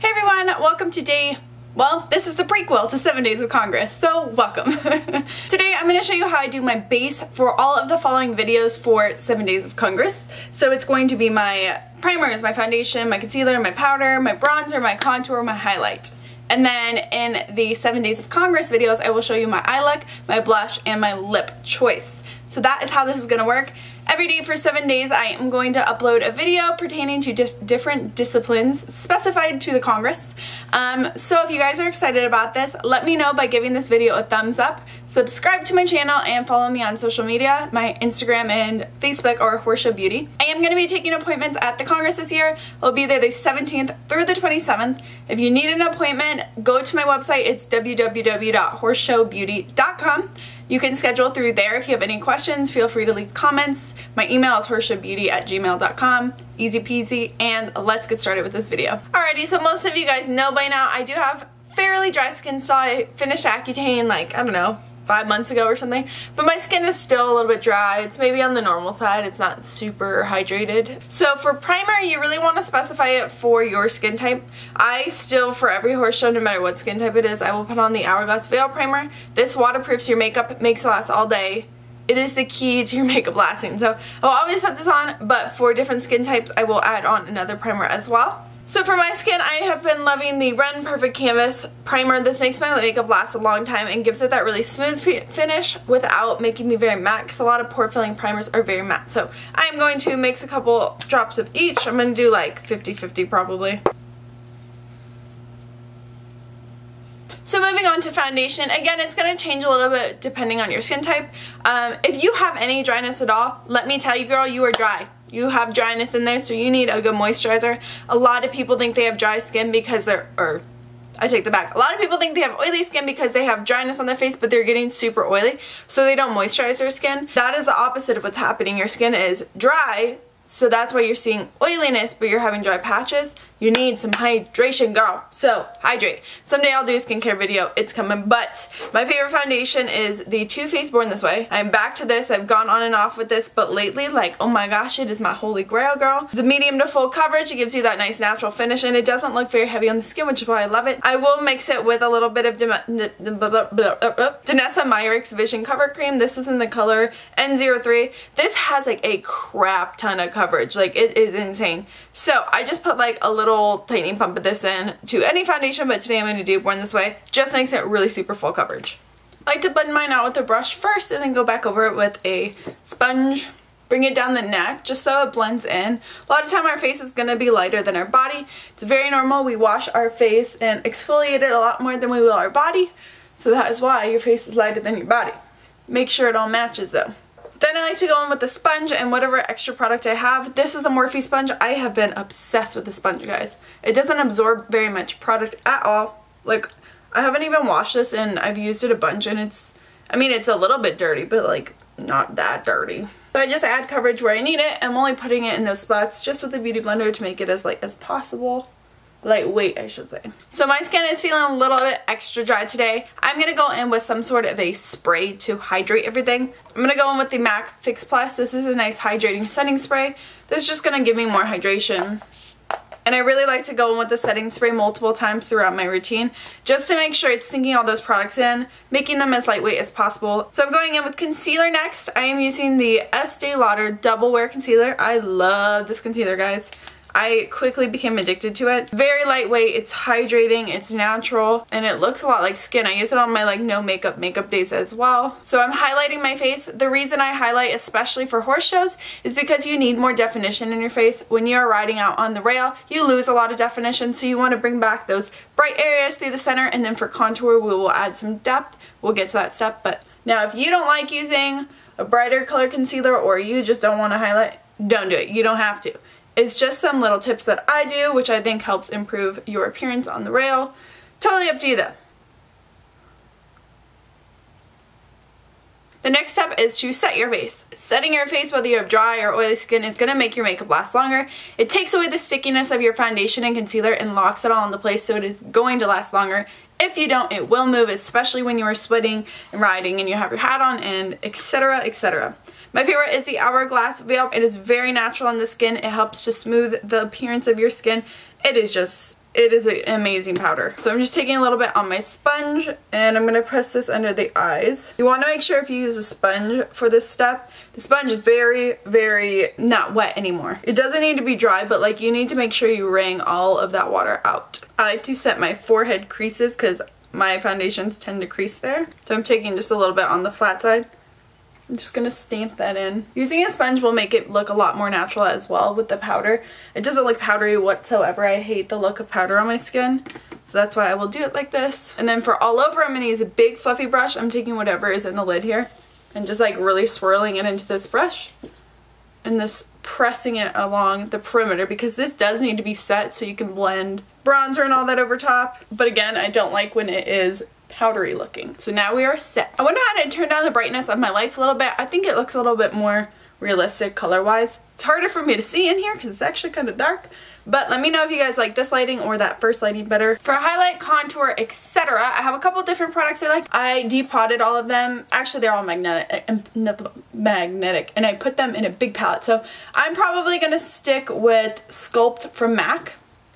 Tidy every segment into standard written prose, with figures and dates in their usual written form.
Hey everyone, welcome to this is the prequel to 7 Days of Congress, so welcome. Today I'm going to show you how I do my base for all of the following videos for 7 Days of Congress. So it's going to be my primers, my foundation, my concealer, my powder, my bronzer, my contour, my highlight. And then in the 7 Days of Congress videos I will show you my eye look, my blush, and my lip choice. So that is how this is going to work. Every day for 7 days I am going to upload a video pertaining to different disciplines specified to the Congress. So if you guys are excited about this, let me know by giving this video a thumbs up, subscribe to my channel, and follow me on social media. My Instagram and Facebook are horseshowbeauty. I am going to be taking appointments at the Congress this year. I'll be there the 17th through the 27th. If you need an appointment, go to my website. It's www.horseshowbeauty.com. You can schedule through there. If you have any questions, feel free to leave comments. My email is horseshowbeauty@gmail.com. Easy peasy, and let's get started with this video. Alrighty, so most of you guys know by now I do have fairly dry skin still. I finished Accutane like, I don't know, 5 months ago or something, but my skin is still a little bit dry. It's maybe on the normal side. It's not super hydrated. So for primer, you really want to specify it for your skin type. I still, for every horse show, no matter what skin type it is, I will put on the Hourglass Veil Primer. This waterproofs your makeup, makes it last all day. It is the key to your makeup lasting. So I'll always put this on, but for different skin types, I will add on another primer as well. So for my skin, I have been loving the Ren Perfect Canvas primer. This makes my makeup last a long time and gives it that really smooth finish without making me very matte, because a lot of pore filling primers are very matte. So I'm going to mix a couple drops of each. I'm going to do like 50-50 probably. So moving on to foundation, again, it's going to change a little bit depending on your skin type. If you have any dryness at all, let me tell you, girl, you are dry. You have dryness in there, so you need a good moisturizer. A lot of people think they have dry skin because I take that back. A lot of people think they have oily skin because they have dryness on their face, but they're getting super oily, so they don't moisturize their skin. That is the opposite of what's happening. Your skin is dry, so that's why you're seeing oiliness, but you're having dry patches. You need some hydration, girl. So, hydrate. Someday I'll do a skincare video. It's coming. But my favorite foundation is the Too Faced Born This Way. I'm back to this. I've gone on and off with this, but lately, like, oh my gosh, it is my holy grail, girl. It's a medium to full coverage. It gives you that nice natural finish, and it doesn't look very heavy on the skin, which is why I love it. I will mix it with a little bit of Danessa Myricks Vision Cover Cream. This is in the color N03. This has like a crap ton of coverage. Like, it is insane. So I just put like a little tiny pump of this in to any foundation, but today I'm going to do Born This Way. Just makes it really super full coverage. I like to blend mine out with a brush first and then go back over it with a sponge. Bring it down the neck just so it blends in. A lot of time our face is going to be lighter than our body. It's very normal. We wash our face and exfoliate it a lot more than we will our body. So that is why your face is lighter than your body. Make sure it all matches though. Then I like to go in with the sponge and whatever extra product I have. This is a Morphe sponge. I have been obsessed with the sponge, guys. It doesn't absorb very much product at all. Like, I haven't even washed this and I've used it a bunch, and it's a little bit dirty, but like not that dirty. So I just add coverage where I need it. I'm only putting it in those spots just with the Beauty Blender to make it as light as possible. Lightweight, I should say. So my skin is feeling a little bit extra dry today. I'm going to go in with some sort of a spray to hydrate everything. I'm going to go in with the MAC Fix Plus. This is a nice hydrating setting spray. This is just going to give me more hydration. And I really like to go in with the setting spray multiple times throughout my routine, just to make sure it's sinking all those products in, making them as lightweight as possible. So I'm going in with concealer next. I am using the Estee Lauder Double Wear Concealer. I love this concealer, guys. I quickly became addicted to it. Very lightweight, it's hydrating, it's natural, and it looks a lot like skin. I use it on my like no makeup days as well. So I'm highlighting my face. The reason I highlight, especially for horse shows, is because you need more definition in your face. When you're riding out on the rail, you lose a lot of definition, so you want to bring back those bright areas through the center, and then for contour we will add some depth. We'll get to that step, but now if you don't like using a brighter color concealer or you just don't want to highlight, don't do it. You don't have to. It's just some little tips that I do, which I think helps improve your appearance on the rail. Totally up to you though. The next step is to set your face. Setting your face, whether you have dry or oily skin, is going to make your makeup last longer. It takes away the stickiness of your foundation and concealer and locks it all into place, so it is going to last longer. If you don't, it will move, especially when you are sweating and riding and you have your hat on and etc, etc. My favorite is the Hourglass Veil. It is very natural on the skin. It helps to smooth the appearance of your skin. It is just it is an amazing powder. So I'm just taking a little bit on my sponge and I'm going to press this under the eyes. You want to make sure if you use a sponge for this step, the sponge is very, very not wet anymore. It doesn't need to be dry, but like you need to make sure you wring all of that water out. I like to set my forehead creases because my foundations tend to crease there. So I'm taking just a little bit on the flat side. I'm just going to stamp that in. Using a sponge will make it look a lot more natural as well with the powder. It doesn't look powdery whatsoever. I hate the look of powder on my skin. So that's why I will do it like this. And then for all over, I'm going to use a big fluffy brush. I'm taking whatever is in the lid here and just like really swirling it into this brush. And this pressing it along the perimeter because this does need to be set so you can blend bronzer and all that over top. But again, I don't like when it is powdery looking. So now we are set. I went ahead and turned down the brightness of my lights a little bit. I think it looks a little bit more realistic color wise. It's harder for me to see in here because it's actually kind of dark. But let me know if you guys like this lighting or that first lighting better. For highlight, contour, etc. I have a couple different products I like. I depotted all of them. Actually, they're all magnetic and I put them in a big palette. So I'm probably going to stick with Sculpt from MAC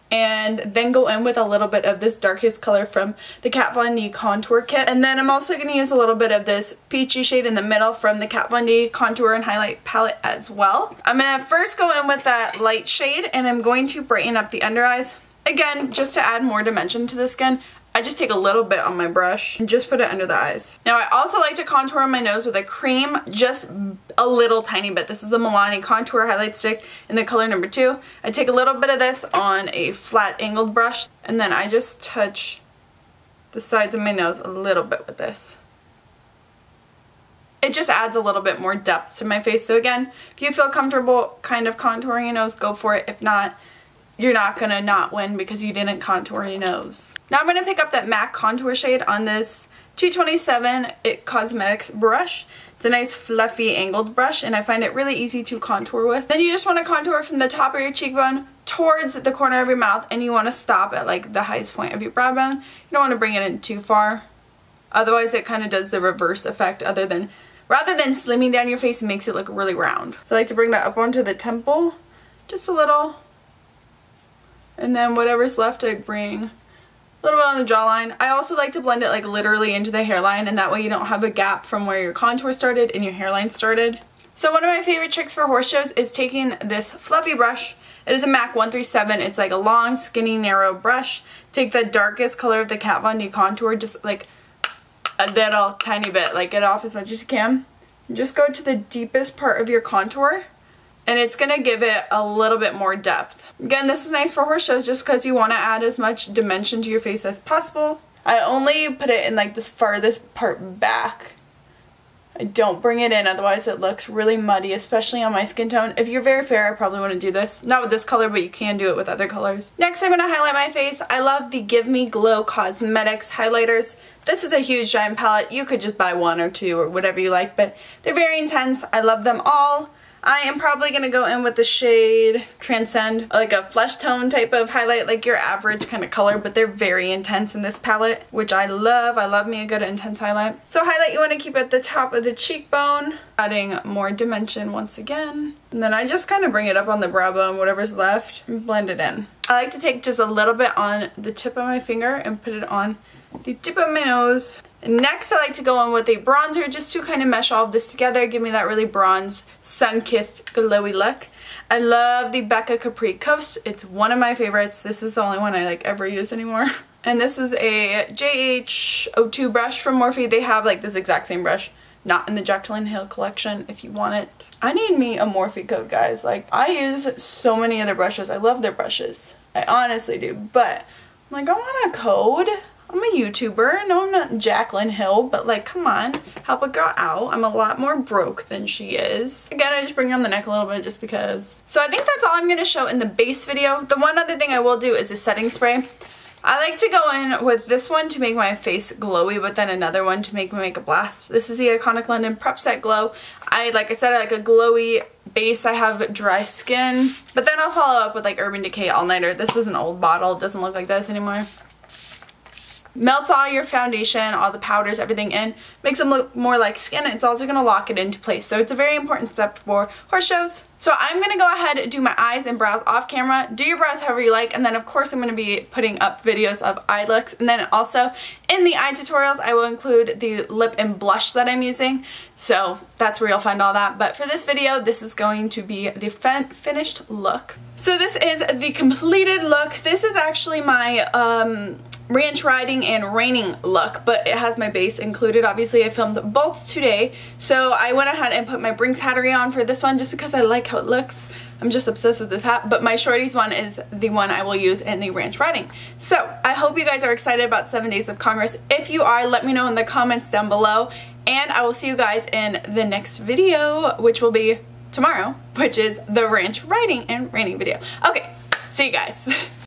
and then go in with a little bit of this darkest color from the Kat Von D contour kit. And then I'm also going to use a little bit of this peachy shade in the middle from the Kat Von D contour and highlight palette as well. I'm going to first go in with that light shade and I'm going to brighten up the under eyes. Again, just to add more dimension to the skin, I just take a little bit on my brush and just put it under the eyes. Now I also like to contour my nose with a cream, just a little tiny bit. This is the Milani Contour Highlight Stick in the color number 2. I take a little bit of this on a flat angled brush and then I just touch the sides of my nose a little bit with this. It just adds a little bit more depth to my face. So again, if you feel comfortable kind of contouring your nose, go for it. If not, you're not gonna not win because you didn't contour your nose. Now I'm going to pick up that MAC contour shade on this 227 It Cosmetics brush. It's a nice fluffy angled brush and I find it really easy to contour with. Then you just want to contour from the top of your cheekbone towards the corner of your mouth and you want to stop at like the highest point of your brow bone. You don't want to bring it in too far. Otherwise it kind of does the reverse effect rather than slimming down your face, it makes it look really round. So I like to bring that up onto the temple just a little. And then whatever's left I bring a little bit on the jawline. I also like to blend it like literally into the hairline and that way you don't have a gap from where your contour started and your hairline started. So one of my favorite tricks for horse shows is taking this fluffy brush. It is a MAC 137. It's like a long, skinny, narrow brush. Take the darkest color of the Kat Von D contour, just like a little tiny bit, like get off as much as you can. And just go to the deepest part of your contour. And it's going to give it a little bit more depth. Again, this is nice for horse shows just because you want to add as much dimension to your face as possible. I only put it in like this farthest part back. I don't bring it in, otherwise it looks really muddy, especially on my skin tone. If you're very fair, I probably wouldn't do this. Not with this color, but you can do it with other colors. Next, I'm going to highlight my face. I love the Give Me Glow Cosmetics highlighters. This is a huge giant palette. You could just buy one or two or whatever you like, but they're very intense. I love them all. I am probably going to go in with the shade Transcend, like a flesh tone type of highlight, like your average kind of color, but they're very intense in this palette, which I love. I love me a good intense highlight. So highlight you want to keep at the top of the cheekbone, adding more dimension once again. And then I just kind of bring it up on the brow bone, whatever's left, and blend it in. I like to take just a little bit on the tip of my finger and put it on the tip of my nose. And next I like to go in with a bronzer just to kind of mesh all of this together, give me that really bronzed, sun-kissed, glowy look. I love the BECCA Capri Coast. It's one of my favorites. This is the only one I like ever use anymore. And this is a JH02 brush from Morphe. They have like this exact same brush, not in the Jaclyn Hill collection if you want it. I need me a Morphe code, guys. Like, I use so many other brushes. I love their brushes. I honestly do. But I'm like, I want a code. I'm a YouTuber. No, I'm not Jaclyn Hill, but like, come on, help a girl out. I'm a lot more broke than she is. Again, I just bring it on the neck a little bit just because. So I think that's all I'm going to show in the base video. The one other thing I will do is a setting spray. I like to go in with this one to make my face glowy, but then another one to make my makeup last. This is the Iconic London Prep Set Glow. Like I said, I like a glowy base. I have dry skin, but then I'll follow up with like Urban Decay All Nighter. This is an old bottle. It doesn't look like this anymore. Melts all your foundation, all the powders, everything in. Makes them look more like skin. It's also going to lock it into place. So it's a very important step for horse shows. So I'm going to go ahead and do my eyes and brows off camera. Do your brows however you like, and then of course I'm going to be putting up videos of eye looks. And then also in the eye tutorials I will include the lip and blush that I'm using. So that's where you'll find all that. But for this video, this is going to be the finished look. So this is the completed look. This is actually my ranch riding and raining look, but it has my base included. Obviously I filmed both today, so I went ahead and put my Brinks hattery on for this one just because I like how it looks. I'm just obsessed with this hat, but my shorties one is the one I will use in the ranch riding. So I hope you guys are excited about 7 Days of Congress. If you are, let me know in the comments down below, and I will see you guys in the next video, which will be tomorrow, which is the ranch riding and raining video. Okay, see you guys.